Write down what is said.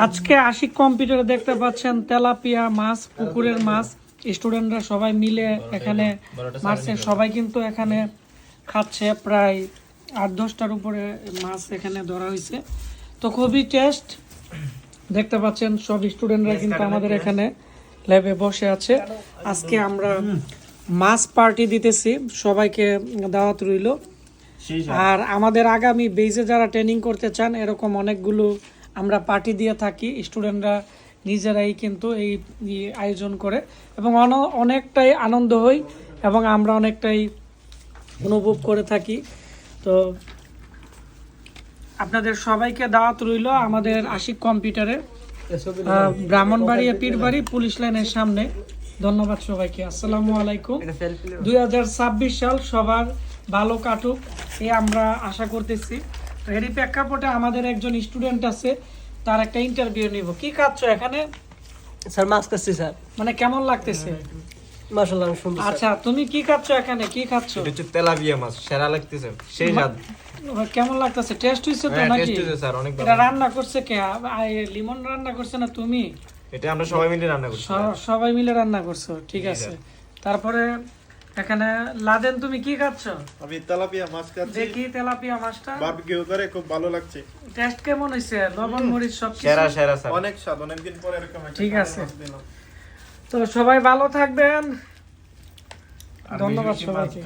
আজকে আশিক কম্পিউটারে দেখতে পাচ্ছেন তেলাপিয়া মাছ, পুকুরের মাছ। স্টুডেন্টরা সবাই মিলে এখানে মারছে, সবাই কিন্তু এখানে খাচ্ছে। প্রায় 8-10টার উপরে মাছ এখানে ধরা হয়েছে, তো খুবই টেস্ট। দেখতে পাচ্ছেন সব স্টুডেন্টরা কিন্তু আমাদের এখানে ল্যাবে বসে আছে। আজকে আমরা মাছ পার্টি দিতেছি, সবাইকে দাওয়াত রইল। আর আমাদের আগামী বেজে যারা ট্রেনিং করতে চান, এরকম অনেকগুলো আমরা পার্টি দিয়ে থাকি। স্টুডেন্টরা নিজেরাই কিন্তু এই আয়োজন করে এবং অনেকটাই আনন্দ হই এবং আমরা অনেকটাই অনুভব করে থাকি। তো আপনাদের সবাইকে দাওয়াত রইল আমাদের আশিক কম্পিউটারে, ব্রাহ্মণবাড়িয়া পীরবাড়ি পুলিশ লাইনের সামনে। ধন্যবাদ সবাইকে, আসসালামু আলাইকুম। 2026 সাল সবার ভালো কাটুক এই আমরা আশা করতেছি। তো এরই প্রেক্ষাপটে আমাদের একজন স্টুডেন্ট আছে, তার একটা ইন্টারভিউ নিব। কি খাচ্ছ এখানে? স্যার মাছ খাচ্ছি স্যার। মানে কেমন লাগতেছে? মাশাআল্লাহ সুন্দর। আচ্ছা, তুমি কি খাচ্ছ এখানে? কি খাচ্ছ? এটা হচ্ছে তেলাপিয়া মাছ, সেরা লাগতেছে, সেই স্বাদ। কেমন লাগতেছে? টেস্ট হইছে তো হ্যাঁ, নাকি? টেস্ট হয়েছে স্যার, অনেক ভালো। এটা রান্না করছে কে? লিমন রান্না করছে না তুমি? এটা আমরা সবাই মিলে রান্না করছি। সবাই মিলে রান্না করছো, ঠিক আছে। তারপরে এখানে লাদেন, তুমি কি খাচ্ছ? আমি তেলাপিয়া মাছ খাচ্ছি। দেখি তেলাপিয়া মাছটা বারবিকিউ করে খুব ভালো লাগছে। টেস্ট কেমন হইছে? লবণ মরিচ সব সেরা সেরা স্যার। অনেক স্বাদ, অনেকদিন পরে এরকম একটা ঠিক খাবার আছে। মাছ দিলাম। তো সবাই ভালো থাকবেন, ধন্যবাদ সবাইকে।